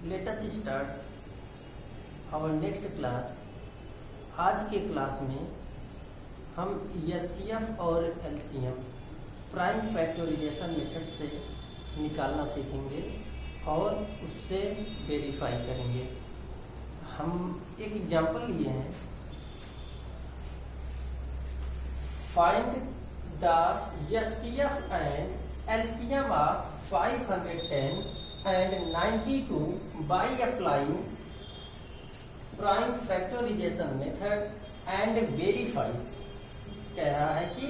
Late us start our next class. आज के class में हम एचसीएफ और एलसीएम प्राइम फैक्टराइजेशन मेथड से निकालना सीखेंगे और उससे वेरीफाई करेंगे। हम एक एग्जांपल लिए हैं, find the HCF and LCM of 510 and 92 by applying prime factorization method and verify। कह रहा है कि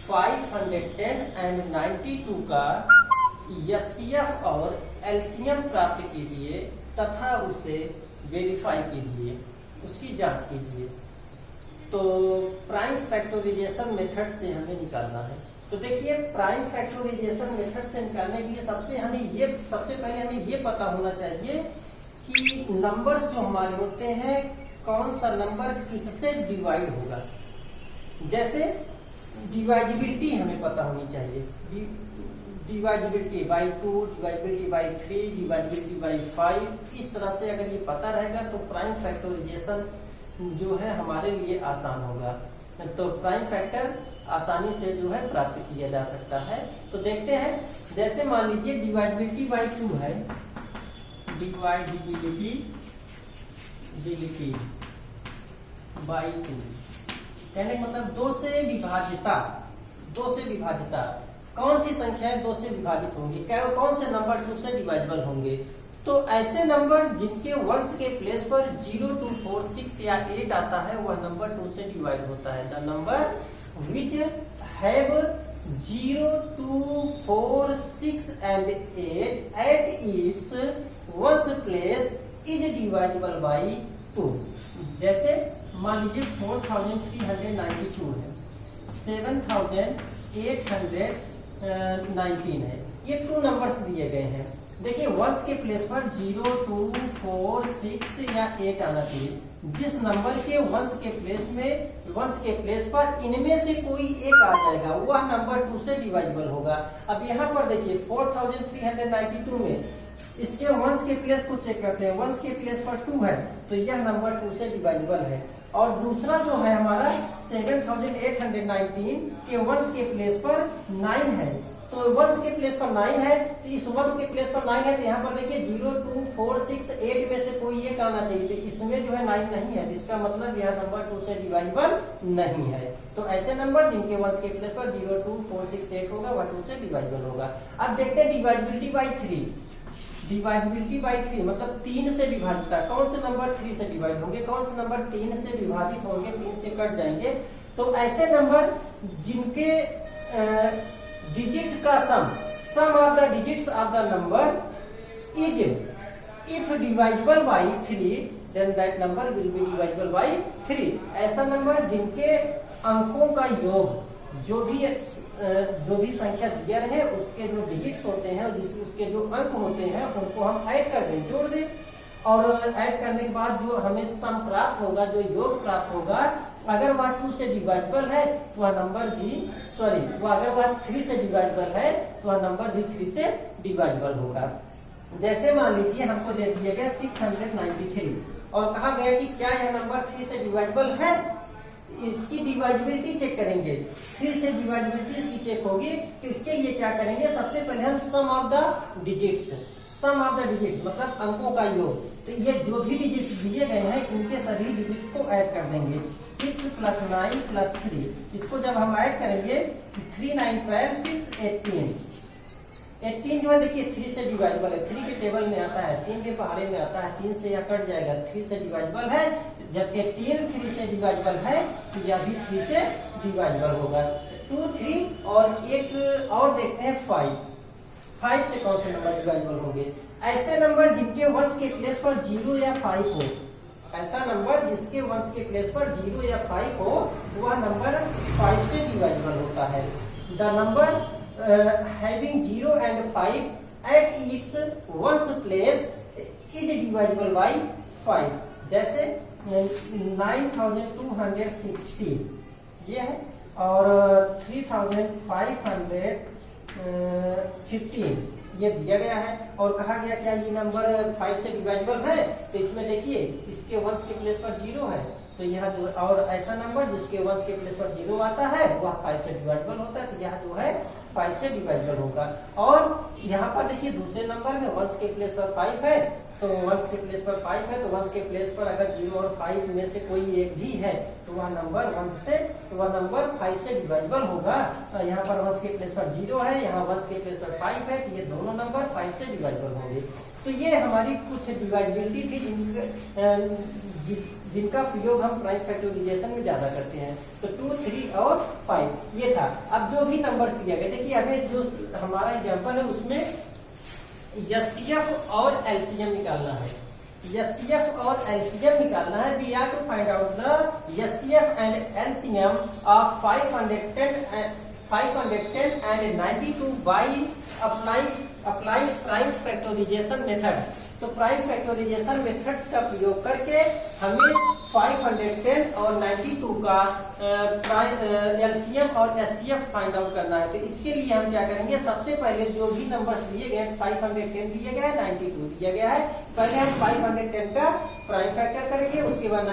510 and 92 का एचसीएफ और एलसीएम प्राप्त कीजिए तथा उसे वेरीफाई कीजिए, उसकी जांच कीजिए। तो प्राइम फैक्टराइजेशन मेथड से हमें निकालना है। तो देखिए, प्राइम फैक्टराइजेशन मेथड से निकालने के लिए सबसे पहले हमें ये पता होना चाहिए कि नंबर्स जो हमारे होते हैं, कौन सा नंबर किससे डिवाइड होगा। जैसे डिवाइजिबिलिटी हमें पता होनी चाहिए, डिवाइजिबिलिटी बाई 2, डिवाइजिबिलिटी बाई 3, डिवाइजिबिलिटी बाई 5। इस तरह से अगर ये पता रहेगा तो प्राइम फैक्टराइजेशन जो है हमारे लिए आसान होगा। तो प्राइम फैक्टर आसानी से जो है प्राप्त किया जा सकता है। तो देखते हैं, जैसे मान लीजिए डिवाइजिबिलिटी बाई 2 है, डिवाइजिबिलिटी बाई 2 कहने का मतलब दो से विभाजिता कौन सी संख्या है 2 से विभाजित होंगी, कौन से नंबर 2 से डिवाइजिबल होंगे। तो ऐसे नंबर जिनके वंश के प्लेस पर 0, 2, 4, 6 या 8 आता है वह नंबर 2 से डिवाइड होता है। The number which have 0, 2, 4, 6 and 8 at its ones place is divisible by 2। जैसे मान लीजिए 4392 है, 7819 है, ये 2 नंबर्स दिए गए हैं। देखिए, वंश के प्लेस पर 0, 2, 4, 6 या 8 आना चाहिए। जिस नंबर के वंश के प्लेस पर इनमें से कोई एक आ जाएगा वह नंबर 2 से डिवाइजिबल होगा। अब यहाँ पर देखिए 4392 में इसके वंश के प्लेस को चेक करते हैं, वंश के प्लेस पर 2 है तो यह नंबर 2 से डिवाइजिबल है। और दूसरा जो है हमारा 7819 के वंश के प्लेस पर 9 है, तो वंश के प्लेस पर 9 है, तो इस वंश के प्लेस पर 9 है तो यहाँ पर देखिए 0, 2, 4, 6, 8 में से कोई एक आना चाहिए, तो इसमें जो है 9 नहीं है, जिसका मतलब यह नंबर 2 से डिवाइजिबल नहीं है। तो ऐसे नंबर जिनके वंश के प्लेस पर 0, 2, 4, 6, 8 होगा वह 2 से डिवाइजिबल होगा। अब देखते हैं डिवाइजिबिलिटी बाई 3। डिवाइजिबिलिटी बाई 3 मतलब 3 से विभाजित, कौन से नंबर 3 से डिवाइड होंगे, कौन से नंबर 3 से विभाजित होंगे, 3 से कट जाएंगे। तो ऐसे नंबर जिनके डिजिट का sum of the digits of the number is if divisible by 3 then that number will be divisible by 3। ऐसा नंबर जिनके अंकों का योग जो भी संख्या दिया है उसके जो डिजिट्स होते हैं, उसके जो अंक होते हैं उनको हम ऐड कर दें, जोड़ दें, और ऐड करने के बाद जो हमें सम प्राप्त होगा, जो योग प्राप्त होगा, अगर वह 2 से डिवाइजिबल है तो वह नंबर भी अगर वह 3 से डिवाइजिबल है तो वह नंबर भी 3 से डिवाइजिबल होगा। जैसे मान लीजिए हमको दे दिया गया 693 और कहा गया कि क्या यह नंबर 3 से डिवाइजिबल है। इसकी डिवाइजिबिलिटी चेक करेंगे, 3 से डिवाइजिबिलिटी इसकी चेक होगी। तो इसके लिए क्या करेंगे, सबसे पहले हम सम ऑफ द डिजिट्स मतलब अंकों का योग। तो ये जो भी डिजिट्स दिए गए हैं इनके सभी डिजिट्स को ऐड कर देंगे। 6 + 9 + 3, इसको जब हम ऐड करेंगे 3, 9, 12, 6, 18 जो है देखिए 3 से डिवाइजिबल है, 3 के टेबल में आता है, 3 के पहाड़े में आता है, 3 से यह कट जाएगा, 3 से डिवाइजिबल है। जब 18 3 से डिवाइजिबल है तो यह भी 3 से डिवाइजिबल होगा। 2, 3 और एक और देखते हैं 5 से कौन से नंबर डिवाइजिबल होंगे। ऐसे नंबर जिनके वंश के प्लेस पर 0 या 5 हो, ऐसा नंबर जिसके वंश के प्लेस पर 0 या 5 हो वह नंबर 5 से डिवाइजिबल होता है। The number having 0 and 5 at its ones place is divisible by 5। जैसे 9260 ये है और 3515 ये दिया गया है और कहा गया क्या ये नंबर 5 से डिवाइजेबल है, तो इसमें देखिए इसके वंश के प्लेस पर 0 है, तो यह जो और ऐसा नंबर जिसके वंश के प्लेस पर 0 आता है वह 5 से डिवाइजेबल होता है, तो यह जो है 5 से डिवाइजेबल होगा। और यहाँ पर देखिए दूसरे नंबर में वंश के प्लेस पर 5 है, तो वंश के प्लेस पर 5 है, तो वंश के प्लेस पर अगर 0 और 5 में से कोई एक भी है तो वह नंबर वंश से तो वह नंबर 5 से डिवाइजेबल होगा। यहाँ पर वंश के प्लेस पर 0 है, यहाँ वंश के प्लेस पर 5 है, तो ये दोनों नंबर 5 से डिवाइजेबल होंगे। तो ये हमारी कुछ डिवाइजिबिलिटी थी जिनका प्रयोग हम प्राइम फैक्टराइजेशन में ज्यादा करते हैं। तो 2, 3 और 5 ये था। अब जो भी नंबर दिया गया, देखिए हमें जो हमारा एग्जाम्पल है उसमें एचसीएफ और एलसीएम निकालना है। एचसीएफ और एलसीएम निकालना है। We are to find out the HCF and LCM of 510 and 92 by apply prime factorization method. तो प्राइम फैक्टराइजेशन मेथड्स का प्रयोग करके हमें 510 और 92 का एलसीएम और एचसीएफ फाइंड आउट करना है। तो इसके लिए हम क्या करेंगे, सबसे पहले जो भी नंबर्स दिए गए 510 दिया गया है, 92 दिया गया है, पहले हम 510 का प्राइम फैक्टर करेंगे, उसके बाद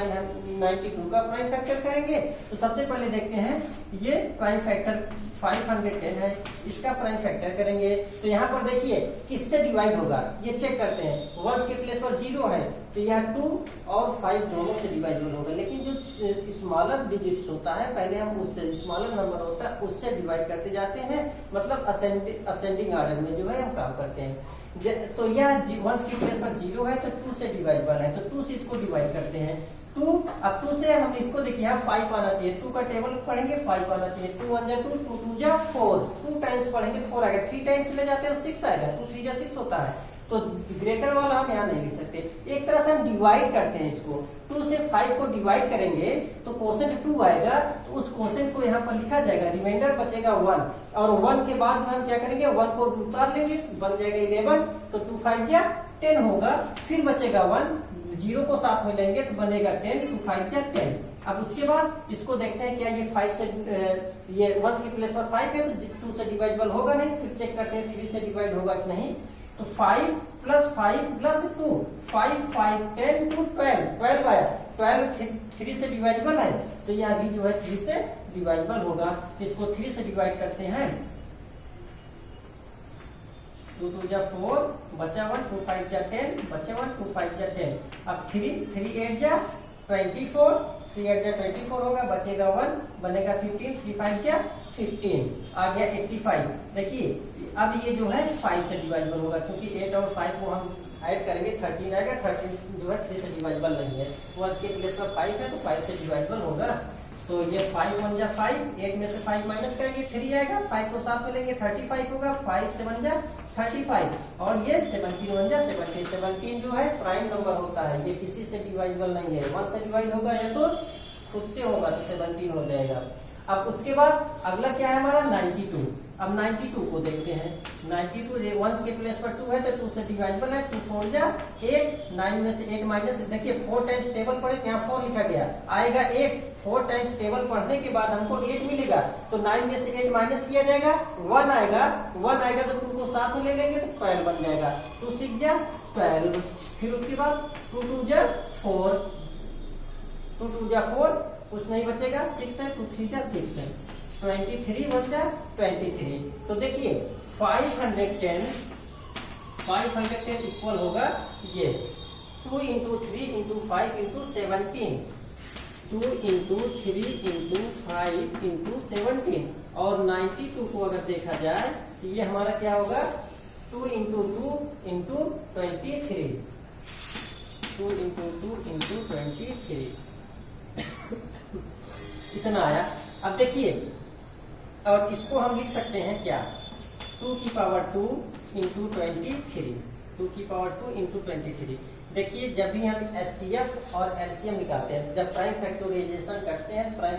92 का प्राइम फैक्टर करेंगे। तो सबसे पहले देखते हैं ये प्राइम फैक्टर 510 है, इसका प्राइम फैक्टर करेंगे। तो यहाँ पर देखिए किससे डिवाइड होगा ये चेक करते हैं। वंश के प्लेस पर 0 है तो यह 2 और 5 दोनों से डिवाइडेबल होगा, लेकिन जो स्मॉलर डिजिट्स होता है पहले हम उससे स्मॉलर नंबर होता है उससे डिवाइड करते जाते हैं, मतलब असेंडिंग ऑर्डर में जो है हम काम करते हैं। तो यह वंश के प्लेस पर 0 है तो 2 से डिवाइडेबल है, तो 2 से इसको डिवाइड करते हैं। 2 अब 2 से हम इसको देखिए यहाँ 5 आना चाहिए, 2 का टेबल पढ़ेंगे 5 आना चाहिए। 2 1 जा 2, 2 2 जा 4, 2 टाइम्स पढ़ेंगे 4 आएगा, 3 टाइम्स ले जाते हैं 6 आएगा, 2 3 जा 6 होता है। तो ग्रेटर वाला हम यहाँ नहीं लिख सकते, एक तरह से हम डिवाइड करते हैं इसको। 2 से 5 को डिवाइड करेंगे तो क्वोशेंट 2 आएगा, तो उस क्वोशेंट को यहाँ पर लिखा जाएगा, रिमाइंडर बचेगा 1 और 1 के बाद हम क्या करेंगे 1 को उतार लेंगे, बन जाएगा 11, तो 2 5 जा 10 होगा, फिर बचेगा 1, 0 को साथ में लेंगे तो बनेगा 10, 2 5 जा 10। अब उसके बाद इसको देखते हैं क्या ये 5 से ये वंश के प्लेस पर 5 है तो 2 से डिवाइडेबल होगा नहीं, फिर चेक करते हैं 3 से डिवाइड होगा कि नहीं। तो 5 प्लस 5 प्लस 2, 5 5 10 to 12, 12 आया, 12 3 से डिवाइडेबल है, तो यह भी जो है 3 से डिवाइडेबल होगा। तो इसको 3 से डिवाइड करते हैं, 2 2 जा 4, बचा 1, 2 5 जा 10, बचा 1, 2 5 जा 10। अब 3 8 जा 24, 3 8 जा 24 होगा, बचेगा 1, बनेगा 15, 3 5 जा 15, आ गया 85। देखिए अब ये जो है 5 से डिवाइडेबल होगा, क्योंकि 8 और 5 को हम ऐड करेंगे 13 आएगा, 13 जो है 3 से डिवाइडेबल नहीं है, वंश के प्लेस पर 5 है तो 5 से डिवाइडेबल होगा। तो ये 5 1 जा 5, 8 में से 5 माइनस करेंगे 3 आएगा, 5 को साथ में लेंगे 35 होगा, 5 7 जा 35 और ये 17 1 जा 17, 17 जो है प्राइम नंबर होता है, ये किसी से डिवाइडेबल नहीं है, 1 से डिवाइड होगा या तो खुद से होगा तो 17 हो जाएगा। अब उसके बाद अगला क्या है हमारा 92। अब 92 को देखते हैं, 92 वंश के प्लेस पर 2 है तो 2 से डिवाइडेबल है, 2 4 जा 8, 9 में से 8 माइनस, देखिए 4 टाइम्स टेबल पढ़े यहाँ 4 लिखा गया, आएगा 8, 4 टाइम्स टेबल पढ़ने के बाद हमको 8 मिलेगा, तो 9 में से 8 माइनस किया जाएगा, 1 आएगा, 1 आएगा तो 2 को साथ में ले लेंगे तो 12 बन जाएगा, 2 6 जा 12, फिर उसके बाद 2 2 जा 4, 2 2 जा 4, कुछ नहीं बचेगा, 6 है, 2 3 जा 6 है, 23 बन जा 23। तो देखिए 510 इक्वल होगा ये 2 into 3 into 5 into 17, 2 into 3 into 5 into 17, और 92 को अगर देखा जाए तो ये हमारा क्या होगा 2 इंटू 2 इंटू 23, 2 इंटू 2 इंटू 23 इतना आया। अब देखिए और इसको हम लिख सकते हैं क्या 2 की पावर 2 इंटू 23, 2 की पावर 2 इंटू 23। देखिए जब भी हम एचसीएफ और एलसीएम निकालते हैं, जब प्राइम फैक्टराइजेशन करते हैं प्राइम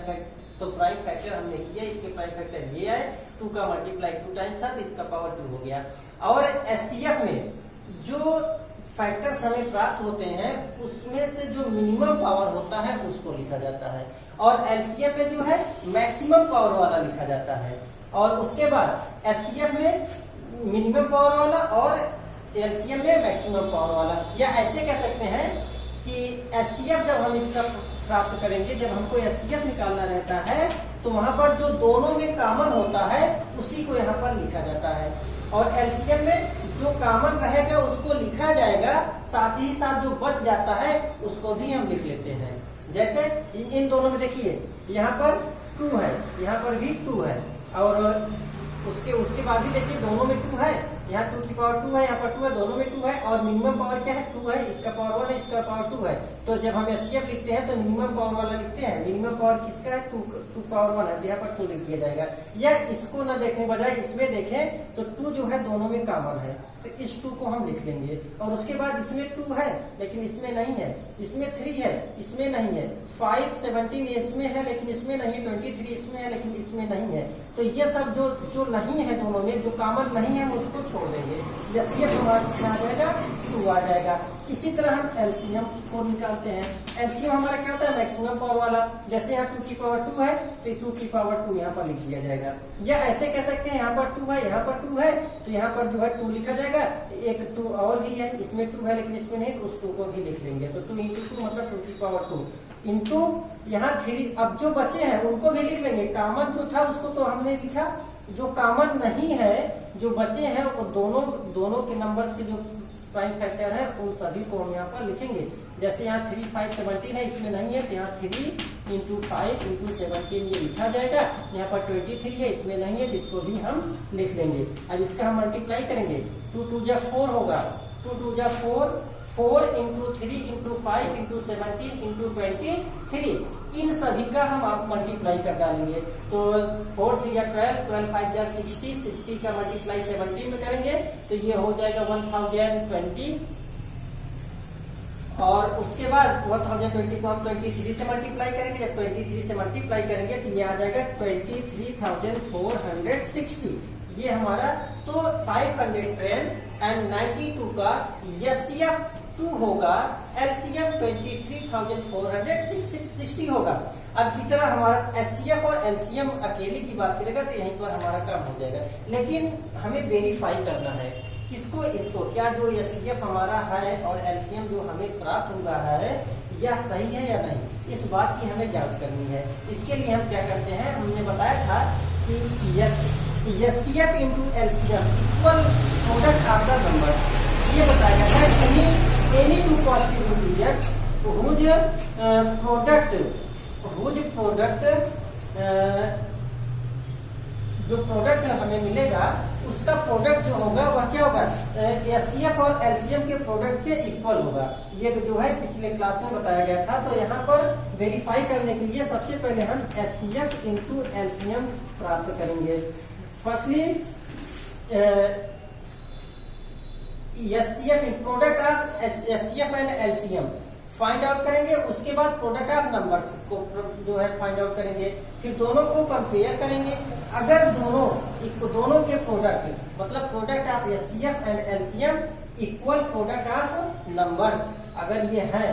फैक्टर हमने किया, इसके प्राइम फैक्टर ये आए, 2 का मल्टीप्लाई 2 टाइम्स था तो इसका पावर 2 हो गया। और एचसीएफ में जो फैक्टर्स हमें प्राप्त होते हैं उसमें से जो मिनिमम पावर होता है उसको लिखा जाता है, और एलसीएफ में जो है मैक्सिमम पावर वाला लिखा जाता है। और उसके बाद एचसीएफ में मिनिमम पावर वाला और एलसीएम में मैक्सिमम पावर वाला। या ऐसे कह सकते हैं कि एचसीएफ जब हम इसका प्राप्त करेंगे, जब हमको एचसीएफ निकालना रहता है तो वहां पर जो दोनों में कॉमन होता है उसी को यहाँ पर लिखा जाता है, और एलसीएम में जो कॉमन रहेगा उसको लिखा जाएगा, साथ ही साथ जो बच जाता है उसको भी हम लिख लेते हैं। जैसे इन दोनों में देखिए, यहाँ पर 2 है, यहाँ पर भी 2 है, और उसके बाद भी देखिए दोनों में 2 है, यहाँ 2 की पावर 2 है, यहाँ पर 2 है, दोनों में 2 है, और मिनिमम पावर क्या है 2 है, इसका पावर 1 है, इसका पावर 2 है। तो जब हम एचसीएफ लिखते हैं तो मिनिमम पावर वाला लिखते हैं, मिनिमम पावर किसका है 2 पावर 1 है, तो यहाँ पर 2 लिख दिया जाएगा। या इसको ना देखने बजाय इसमें देखें तो 2 जो है दोनों में कॉमन है, तो इस 2 को हम लिख लेंगे। और उसके बाद इसमें 2 है लेकिन इसमें नहीं है, इसमें 3 है, इसमें नहीं है, 5 17 इसमें है लेकिन इसमें नहीं है, 23 इसमें है लेकिन इसमें नहीं है। तो ये सब जो नहीं है दोनों में, जो कॉमन नहीं है उसको छोड़ देंगे। एचसीएफ हमारा आ जाएगा 2 आ जाएगा। इसी तरह हम एलसीएम को निकालते हैं। एलसीएम हमारा क्या होता है मैक्सिमम पावर वाला। जैसे यहाँ 2 की पावर 2 है तो 2 की पावर 2 यहाँ पर लिख दिया जाएगा। या ऐसे कह सकते हैं यहाँ पर 2 है, यहाँ पर 2 है, तो यहाँ पर जो है 2 लिखा जाएगा। एक 2 और भी है, इसमें 2 है लेकिन इसमें नहीं, तो उस 2 को भी लिख लेंगे। तो 2 × 2 मतलब 2 की पावर 2 इंटू यहाँ 3। अब जो बचे हैं उनको भी लिख लेंगे। कॉमन जो था उसको तो हमने लिखा, जो कॉमन नहीं है, जो बचे हैं वो दोनों के नंबर से जो प्राइम फैक्टर है उन सभी को हम यहाँ पर लिखेंगे। जैसे यहाँ 3 5 17 है, इसमें नहीं है, तो यहाँ 3 × 5 × 17 ये लिखा जाएगा। यहाँ पर 23 है, इसमें नहीं है, जिसको भी हम लिख लेंगे। अब इसका हम मल्टीप्लाई करेंगे, 2 2 जा 4 होगा, 2 2 जा 4, 4 × 3 × 5 × 17 × 23, इन सभी का हम आप मल्टीप्लाई कर डालेंगे। तो 4 3 या 12, 12 5 या 60, 60 का मल्टीप्लाई 17 में करेंगे तो ये हो जाएगा 1020। और उसके बाद 1020 को हम 23 से मल्टीप्लाई करेंगे। जब 23 से मल्टीप्लाई करेंगे तो ये आ जाएगा 23,460। ये हमारा तो 510 एंड 92 का एचसीएफ 2 होगा, एलसीएम 23,460 होगा। अब जिस तरह हमारा एचसीएफ और एलसीएम अकेले की बात करेगा तो यहीं पर हमारा काम हो जाएगा, लेकिन हमें वेरीफाई करना है किसको, इसको, क्या जो एचसीएफ हमारा है और एलसीएम जो हमें प्राप्त हुआ है यह सही है या नहीं, इस बात की हमें जांच करनी है। इसके लिए हम क्या करते हैं, हमने बताया था कि HCF into LCM equal product of the number. ये बताया गया था any two positive integers whose product जो प्रोडक्ट हमें मिलेगा उसका प्रोडक्ट जो होगा वह क्या होगा, एचसीएफ और एलसीएम के प्रोडक्ट के इक्वल होगा। ये जो है पिछले क्लास में बताया गया था। तो यहाँ पर वेरीफाई करने के लिए सबसे पहले हम एचसीएफ इंटू एलसीएम प्राप्त करेंगे। Firstly HCF in product of HCF and LCM find out करेंगे। उसके बाद प्रोडक्ट ऑफ नंबर्स को जो है फाइंड आउट करेंगे। फिर दोनों को कंपेयर करेंगे। अगर दोनों के प्रोडक्ट मतलब product of HCF and LCM equal product of numbers अगर ये है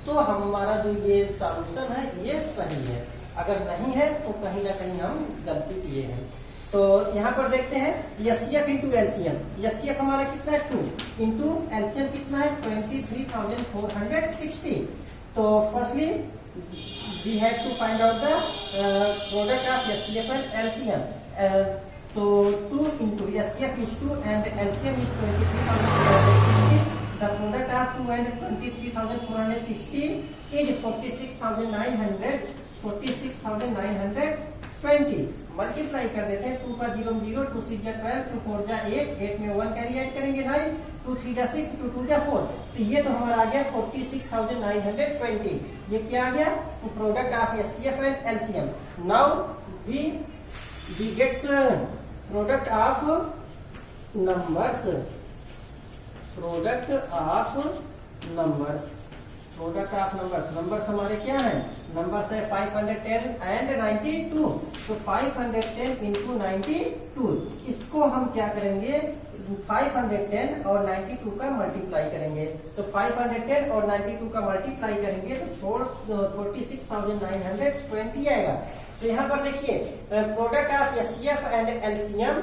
तो हमारा जो ये सॉल्यूशन है ये सही है। अगर नहीं है तो कहीं ना कहीं हम गलती किए हैं। तो यहाँ पर देखते हैं एचसीएफ इंटू एलसीएम। एचसीएफ हमारा कितना है 2 इंटू एलसीएम कितना है 23,460। तो firstly we have to find out the product of HCF and LCM. तो 2 into HCF is 2 and LCM is 23,460। The product of 2 and 23,460 is 46,920। Multiply कर देते हैं। 2 का 0 0, 2 6 जा 12, 2 4 जा 8, 8 में 1 कैरी ऐड करेंगे 9, 2 3 जा 6, 2 2 जा 4। तो ये तो हमारा आ गया 46,920। ये क्या आ गया, product of HCF and LCM. Now we gets product of numbers. Product of numbers, product of numbers हमारे क्या है, नंबर्स है 510 एंड 92। तो 510 इंटू 92, इसको हम क्या करेंगे 510 और 92 का मल्टीप्लाई करेंगे। तो 510 और 92 का मल्टीप्लाई करेंगे तो 46,920 आएगा। तो यहाँ पर देखिए product of HCF and LCM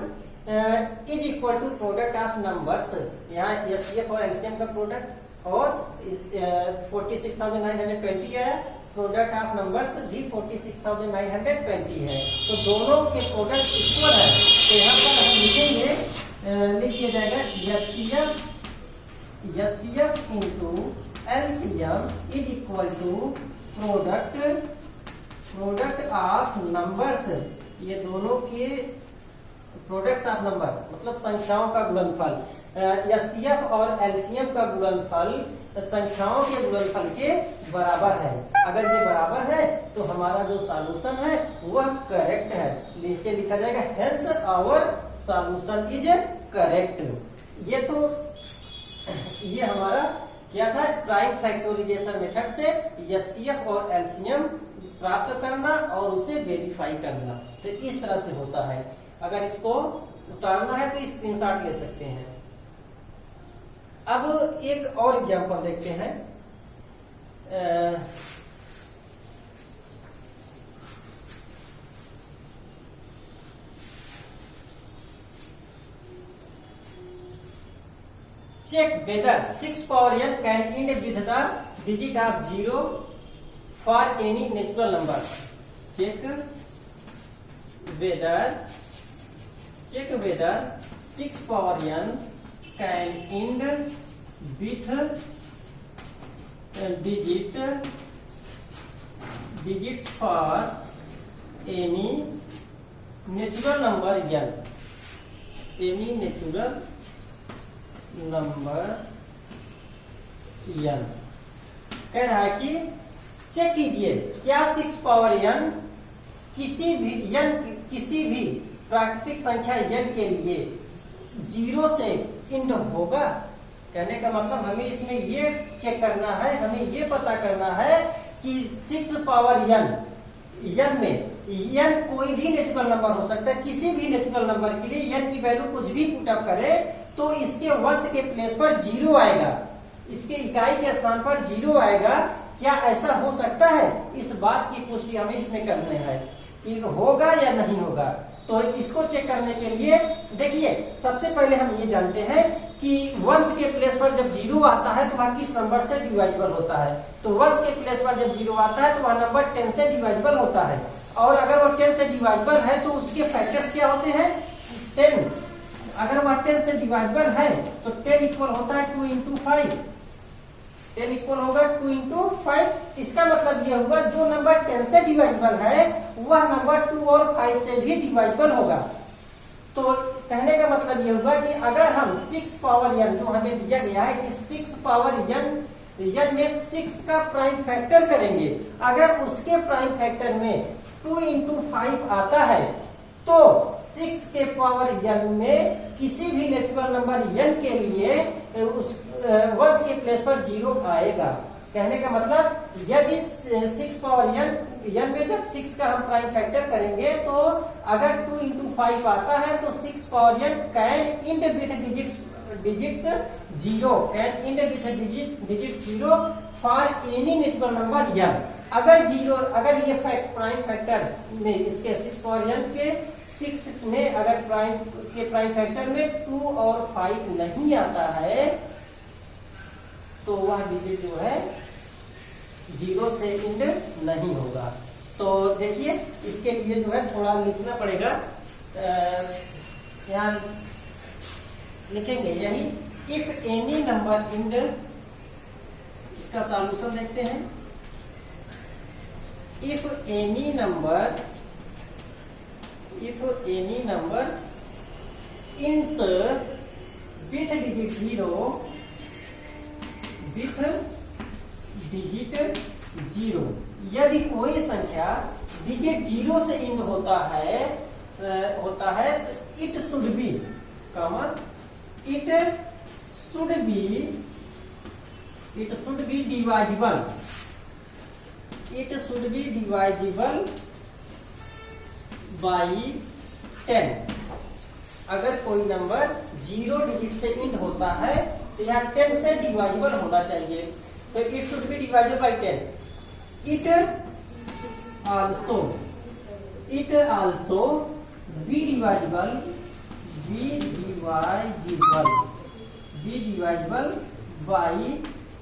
is equal to product of numbers, यहाँ एचसीएफ और एलसीएम का प्रोडक्ट और 46,920 है, प्रोडक्ट ऑफ नंबर्स भी 46,920 है, तो दोनों के प्रोडक्ट इक्वल है। तो यहाँ पर हम लिखेंगे, लिख दिया जाएगा HCF into LCM is equal to product of numbers, ये दोनों के प्रोडक्ट्स ऑफ नंबर मतलब संख्याओं का गुणनफल, एचसीएफ और एलसीएम का गुणनफल संख्याओं के गुणनफल के बराबर है। अगर ये बराबर है तो हमारा जो सॉल्यूशन है वह करेक्ट है, नीचे लिखा जाएगा hence our solution is correct. ये हमारा क्या था, प्राइम फैक्टोरिजेशन मेथड से एचसीएफ और एलसीएम प्राप्त करना और उसे वेरीफाई करना, तो इस तरह से होता है। अगर इसको उतारना है तो स्क्रीनशॉट ले सकते हैं। अब एक और एग्जांपल देखते हैं। Check whether 6 power n can end with the digit of 0 for any natural number. Check whether 6 power n can end with digits for any natural number n. Any natural number n कह रहा है कि check कीजिए क्या 6 power n किसी भी प्राकृतिक संख्या n के लिए 0 से इंड होगा। कहने का मतलब हमें इसमें ये चेक करना है, हमें ये पता करना है कि 6 पावर n में n कोई भी नेचुरल नंबर हो सकता है, किसी भी नेचुरल नंबर के लिए n की वैल्यू कुछ भी पुटअप करे तो इसके वंश के प्लेस पर 0 आएगा, इसके इकाई के स्थान पर 0 आएगा। क्या ऐसा हो सकता है? इस बात की पुष्टि हमें इसमें करनी है कि होगा या नहीं होगा। तो इसको चेक करने के लिए देखिए, सबसे पहले हम ये जानते हैं कि वंश के प्लेस पर जब 0 आता है तो वह किस नंबर से डिवाइजेबल होता है। तो वंश के प्लेस पर जब 0 आता है तो वह नंबर 10 से डिवाइजेबल होता है, और अगर वो 10 से डिवाइजेबल है तो उसके फैक्टर्स क्या होते हैं, 10। अगर वह 10 से डिवाइजेबल है तो 10 इक्वल होता है 2 into 5, 10 इक्वल होगा 2 into 5। इसका मतलब यह होगा जो नंबर 10 से डिवाइजेबल है वह नंबर 2 और 5 से भी डिवाइजेबल होगा। तो कहने का मतलब यह होगा कि अगर हम 6 पावर n जो हमें दिया गया है, इस 6 पावर n में 6 का प्राइम फैक्टर करेंगे, अगर उसके प्राइम फैक्टर में 2 into 5 आता है तो 6 के पावर n में किसी भी नेचुरल नंबर n के लिए उस वंश के प्लेस पर 0 आएगा। कहने का मतलब यदि 6 पावर n में जब 6 का हम प्राइम फैक्टर करेंगे तो अगर 2 into 5 आता है तो 6 power n can end with digits 0 for any natural number n। अगर ये प्राइम फैक्टर में इसके 6 पावर n के 6 में अगर प्राइम फैक्टर में 2 और 5 नहीं आता है तो वह डिजिट जो है 0 से इंड नहीं होगा। तो देखिए इसके लिए जो है थोड़ा लिखना पड़ेगा, यहाँ लिखेंगे यही, इफ एनी नंबर इंड, इसका सॉल्यूशन देखते हैं। इफ एनी नंबर इंस विथ डिजिट 0, यदि कोई संख्या डिजिट 0 से इंड होता है it should B divisible, by 10। अगर कोई नंबर 0 डिजिट से इंड होता है तो यहाँ 10 से डिवाइजेबल होना चाहिए, तो it should be divided by 10। It also be divisible be divisible by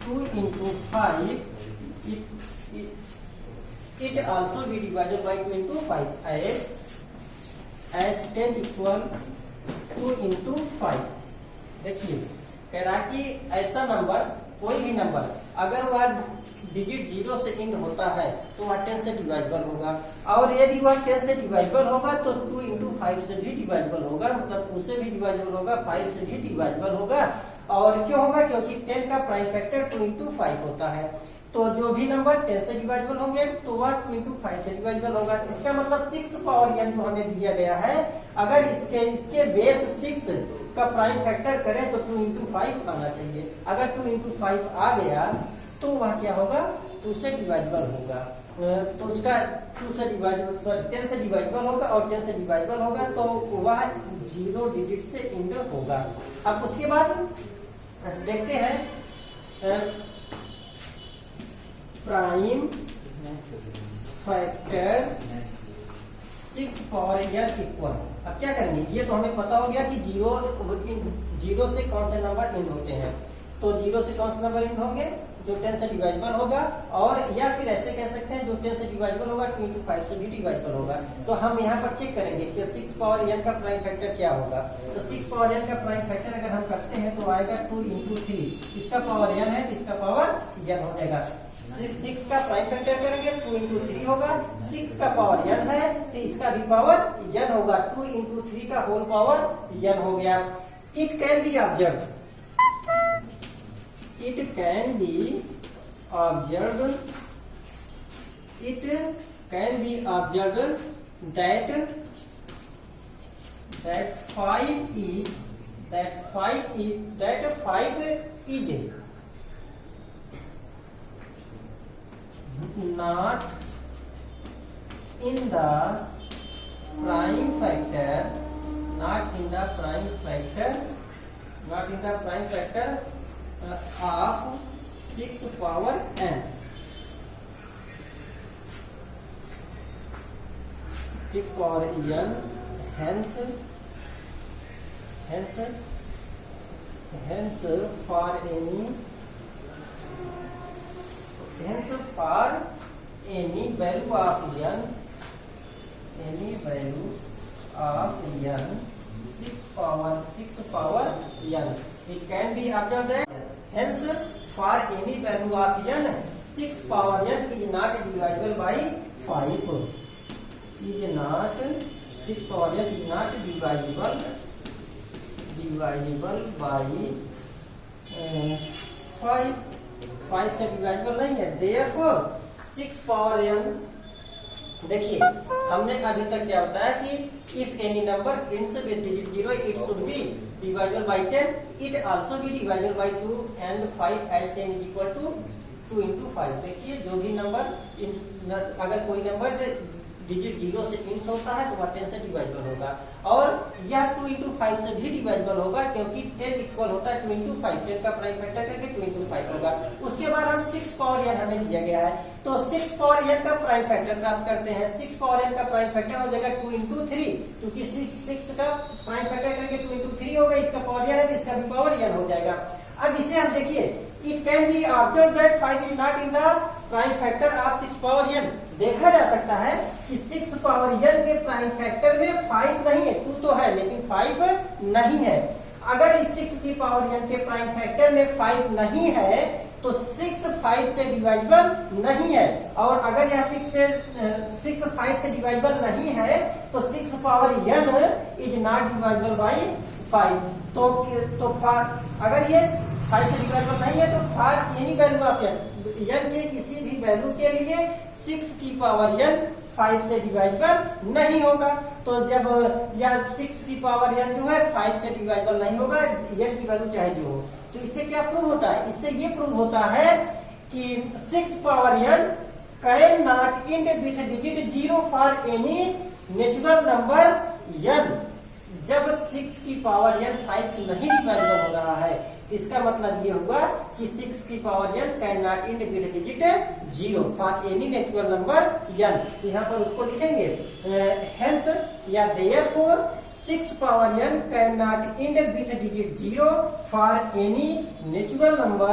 2 into 5 it also be divided by 2 into 5 as 10 equal 2 into 5। देखिए कह रहा कि ऐसा नंबर, कोई भी नंबर अगर वह डिजिट 0 से एंड होता है तो वह 10 से डिवाइजिबल होगा, और यदि वह 10 से डिवाइजिबल होगा तो 2 into 5 से भी डिवाइजिबल होगा, मतलब 2 से भी डिवाइजिबल होगा, 5 से भी डिवाइजिबल होगा। और क्यों होगा? क्योंकि 10 का प्राइम फैक्टर 2 into 5 होता है। तो जो भी नंबर 10 से डिवाइजिबल होंगे तो वह 2 into 5 से डिवाइजिबल होगा। इसका मतलब 6 पावर n जो हमें दिया गया है, अगर इसके बेस 6 का प्राइम फैक्टर करें तो 2 into 5 आना चाहिए। अगर 2 into 5 आ गया तो वह क्या होगा? 2 से डिवाइजिबल होगा। तो उसका 2 से डिवाइजिबल, सॉरी 10 से डिवाइजिबल होगा, और 10 से डिवाइजिबल होगा तो वह 0 डिजिट से एंड होगा। अब उसके बाद देखते हैं prime factor 6 power n equal. अब क्या करेंगे? ये तो हमें पता हो गया कि 0 से कौन से नंबर एंड होते हैं, तो 0 से कौन से नंबर एंड होंगे? जो 10 से डिवाइजिबल होगा, और या फिर ऐसे कह सकते हैं जो 10 से डिवाइजिबल होगा 2 into 5 से भी डिवाइजिबल होगा। तो हम यहाँ पर चेक करेंगे कि 6 पावर n का प्राइम फैक्टर क्या होगा। तो 6 पावर n का प्राइम फैक्टर अगर हम करते हैं तो आएगा 2 into 3, इसका पावर n है तो इसका पावर n हो जाएगा। 6 का प्राइम फैक्टर करेंगे 2 into 3 होगा, 6 का पावर n है तो इसका भी पावर n होगा, 2 into 3 का होल पावर n हो गया। It can be observe that 5 is not in the prime factor of 6 power n। 6 power n, hence for any value of n, 6 power n, it can be observed that hence for any value of n 6 power n is not divisible by 5, is not 6 power n is not divisible by 5 से डिवाइजिबल नहीं है। therefore 6 power n, देखिए हमने अभी तक क्या बताया कि if any number ends with digit 0 it should be divisible by 10, it also be divisible by 2 and 5 as 10 is equal to 2 into 5। देखिए जो भी नंबर अगर कोई नंबर डिजिट 0 से इंस होता है तो वह 10 से डिवाइजिबल होगा, और यह 2 into 5 से भी डिवाइजिबल होगा क्योंकि 10 इक्वल होता है 2 into 5, 10 का प्राइम फैक्टर करके 2 into 5 होगा। उसके बाद हम 6 पावर n हमें दिया गया है, तो 6 पावर n का प्राइम फैक्टर प्राप्त करते हैं। 6 पावर n का प्राइम फैक्टर हो जाएगा 2 into 3, क्योंकि 6 का प्राइम फैक्टर करके 2 into 3 होगा, इसका पावर n है तो इसका भी पावर n हो जाएगा। अब इसे हम देखिए, it can be observe that 5 is not in the prime factor of 6 power n। देखा जा सकता है कि 6 पावर n के प्राइम फैक्टर में 5 नहीं है, 2 तो है लेकिन 5 नहीं है। अगर इस 6 की पावर n के प्राइम फैक्टर में 5 नहीं है तो 6 5 से डिवाइजिबल नहीं है, और अगर यह 6 5 से डिवाइजिबल नहीं है तो 6 power n is not divisible by 5। तो अगर ये 5 से डिवाइजिबल नहीं है तो for any value of n के किसी भी वैल्यू के लिए 6 की पावर n 5 से डिवाइजिबल नहीं होगा। तो जब यह 6 की पावर n जो है 5 से डिवाइजिबल नहीं होगा, n की वैल्यू चाहे जो हो, तो इससे क्या प्रूव होता है? इससे ये प्रूव होता है कि 6 power n can not and with digit 0 for any natural number n। जब 6 की पावर n 5 से नहीं डिवाइजिबल हो रहा है, इसका मतलब ये हुआ कि 6 की power n can not and with digit 0 for any natural number n। यहाँ पर उसको लिखेंगे हेंस या therefore 6 power n can not end with digit 0 for any natural number